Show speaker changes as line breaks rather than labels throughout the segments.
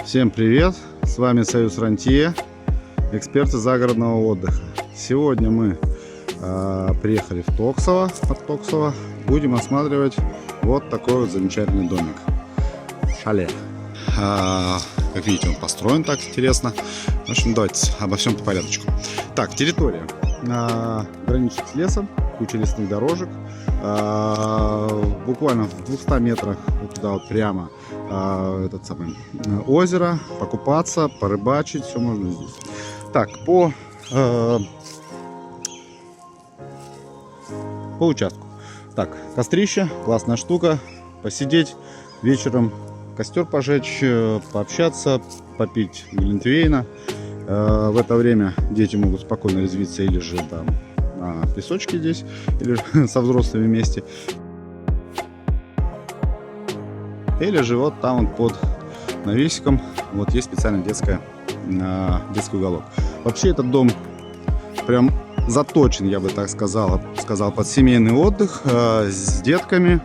Всем привет! С вами Союз Рантье, эксперты загородного отдыха. Сегодня мы приехали в Токсово, от Токсово. Будем осматривать вот такой вот замечательный домик. Шале. Как видите, он построен так интересно. В общем, давайте обо всем по порядочку. Так, территория граничит с лесом, куча лесных дорожек. Буквально в 200 метрах вот туда вот прямо этот самый озеро, покупаться, порыбачить, все можно здесь. Так, по участку. Так, кострище, классная штука, посидеть вечером, костер пожечь, пообщаться, попить глинтвейна. В это время дети могут спокойно резвиться или же там на песочке здесь, или со взрослыми вместе. Или же вот там вот под навесиком вот есть специально детский уголок. Вообще этот дом прям заточен, я бы так сказал под семейный отдых с детками.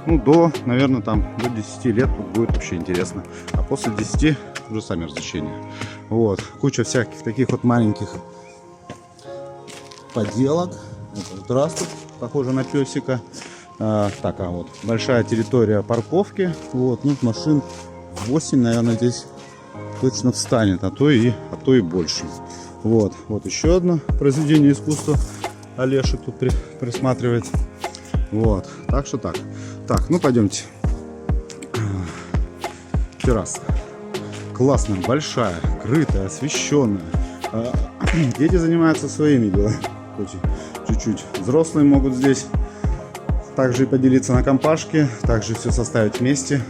Ну, до, наверное, там до 10 лет тут будет вообще интересно. А после 10 уже сами развлечения. Вот, куча всяких таких вот маленьких поделок. Это вот раз тут похоже на песика. Так, вот большая территория парковки. Вот, ну, машин 8, наверное, здесь точно встанет, а то и больше. Вот еще одно произведение искусства. Олешек тут присматривает. Вот, так что так. Так, ну пойдемте. Терраса. Классная, большая, крытая, освещенная. Дети занимаются своими делами. Чуть-чуть. Взрослые могут здесь также и поделиться на компашки, также все составить вместе.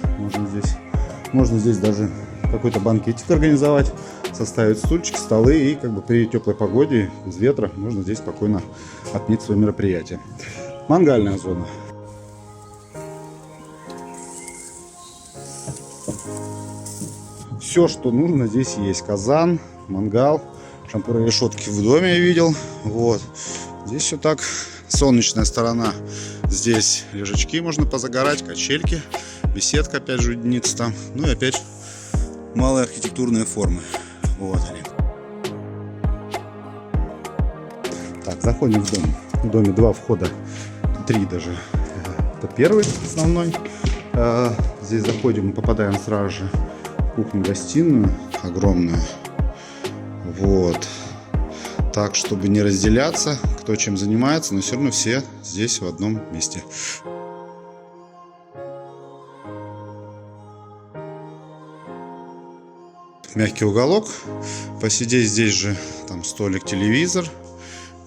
Можно здесь даже какой-то банкетик организовать, составить стульчики, столы, и как бы при теплой погоде, без ветра, можно здесь спокойно отметить свое мероприятие. Мангальная зона. Все, что нужно, здесь есть. Казан, мангал, шампуры, решетки в доме я видел. Вот. Здесь все так. Солнечная сторона. Здесь лежачки можно позагорать, качельки, беседка опять же уединится там. Ну и опять малые архитектурные формы. Вот они. Так, заходим в дом. В доме 2 входа, 3 даже. Это первый, основной. Здесь заходим, мы попадаем сразу же в кухню-гостиную огромную. Вот. Так, чтобы не разделяться, кто чем занимается, но все равно все здесь в одном месте. Мягкий уголок. Посидеть здесь же, там столик, телевизор,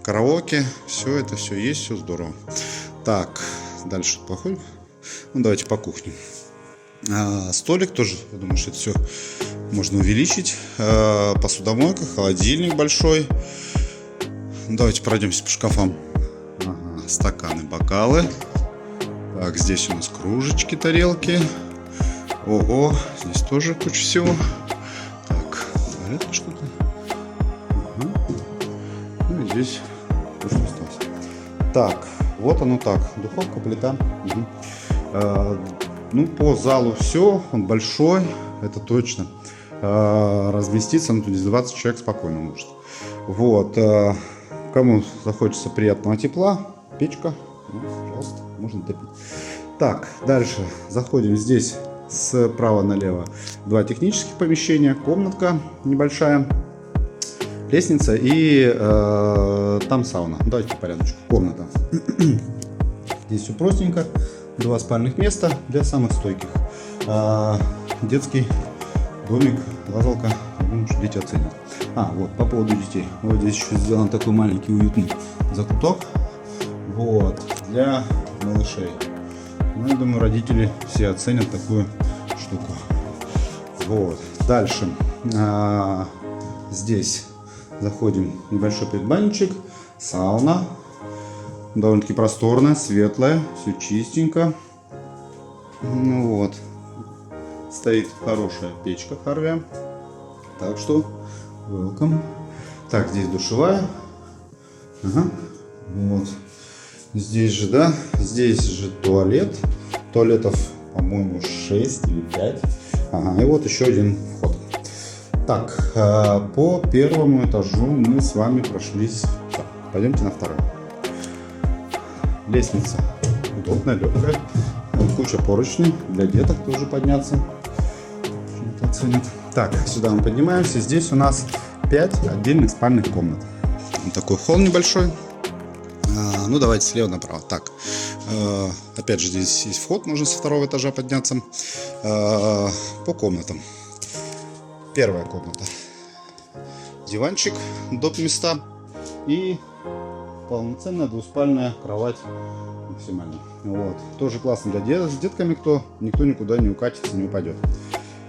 караоке. Все это есть, все здорово. Так, дальше походим. Ну, давайте по кухне. Столик тоже, я думаю, что это все можно увеличить. Посудомойка, холодильник большой. Давайте пройдемся по шкафам. Стаканы, бокалы. Так, здесь у нас кружечки, тарелки. Ого, здесь тоже куча всего. Так, это что-то. Ну и здесь тоже осталось. Так, вот оно так. Духовка, плита. Ну, по залу все. Он большой, это точно. Разместиться, ну, тут здесь 20 человек спокойно может. Вот. Кому захочется приятного тепла, печка, ну, пожалуйста, можно топить. Так, дальше заходим. Здесь справа налево 2 технических помещения, комнатка небольшая, лестница и там сауна. Давайте по порядочку. Комната. Здесь все простенько. 2 спальных места для самых стойких. Детский домик, лазалка, думаю, что дети оценят. Вот, по поводу детей. Вот здесь еще сделан такой маленький уютный закуток. Вот, для малышей. Ну, я думаю, родители все оценят такую штуку. Вот, дальше. Здесь заходим, небольшой предбанничек, сауна. Довольно-таки просторная, светлая, все чистенько. Ну вот. Стоит хорошая печка Харви. Так что, welcome. Так, здесь душевая. Вот. Здесь же, да, здесь же туалет. Туалетов, по-моему, 6 или 5. И вот еще один вход. Так, по первому этажу мы с вами прошлись. Так, пойдемте на второй. Лестница удобная, легкая. Куча поручней для деток тоже подняться. Это оценят. Так, сюда мы поднимаемся. Здесь у нас 5 отдельных спальных комнат. Вот такой холл небольшой. Ну, давайте слева направо. Так, опять же, здесь есть вход, можно со второго этажа подняться. По комнатам. Первая комната. Диванчик, доп. Места и полноценная двуспальная кровать максимально. Вот. Тоже классно для деток. С детками никто никуда не укатится, не упадет.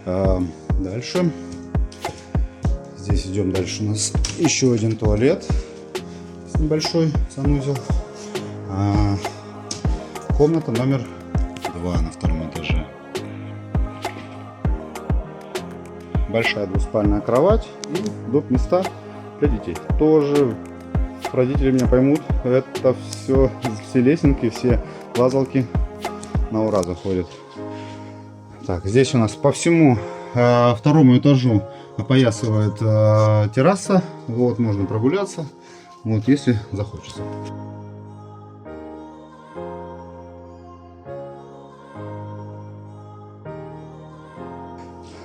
Дальше. Здесь идем дальше. У нас еще один туалет. Небольшой санузел. Комната номер 2 на втором этаже. Большая двуспальная кровать и доп. Места для детей. Тоже родители меня поймут, это все лесенки, все лазалки на ура заходят. Так, здесь у нас по всему второму этажу опоясывает терраса. Вот, можно прогуляться, вот, если захочется.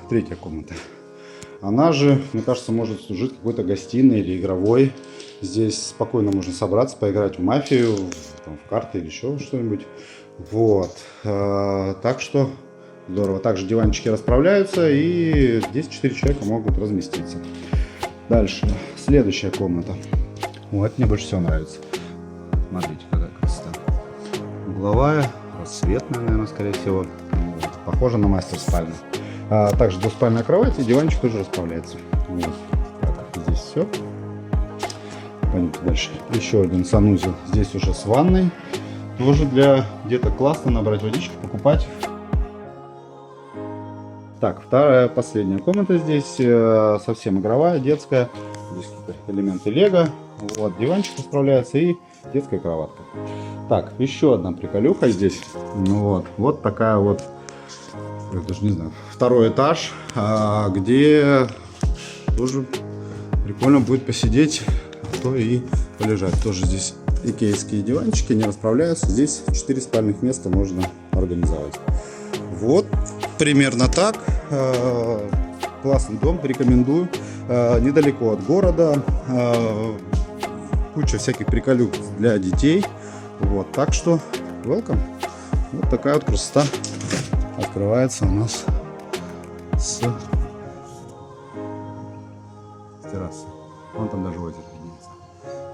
Третья комната. Она же, мне кажется, может служить какой-то гостиной или игровой. Здесь спокойно можно собраться, поиграть в мафию, там, в карты или еще что-нибудь. Вот. Так что здорово. Также диванчики расправляются, и здесь 4 человека могут разместиться. Дальше. Следующая комната. Вот, мне больше всего нравится. Смотрите, какая красота. Угловая, рассветная, наверное, скорее всего. Вот. Похоже на мастер-спальню. Также двуспальная кровать, и диванчик тоже расправляется. Вот. Так, здесь все. Пойдемте дальше. Еще один санузел. Здесь уже с ванной. Тоже для деток классно набрать водички, покупать. Так, вторая, последняя комната здесь. Совсем игровая, детская. Здесь какие-то элементы лего. Вот, диванчик расправляется и детская кроватка. Так, еще одна приколюха здесь. Ну вот такая вот. Я даже не знаю, второй этаж, где тоже прикольно будет посидеть, а то и полежать. Тоже здесь икеевские диванчики не расправляются. Здесь 4 спальных места можно организовать. Вот примерно так. Классный дом, рекомендую. Недалеко от города. Куча всяких приколюк для детей. Вот, так что welcome. Вот такая вот красота открывается у нас с террасы. Вон там даже озеро виднеется.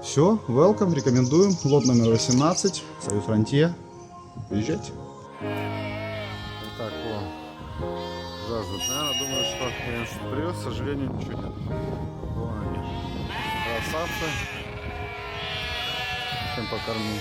Все, welcome, рекомендуем. Лот номер 18, Союз Рантье. Приезжайте.
Так, о, жаждут. Наверное, думаю, что я что привез, к сожалению, ничего нет. Вон они. Красавцы. Всем покормил.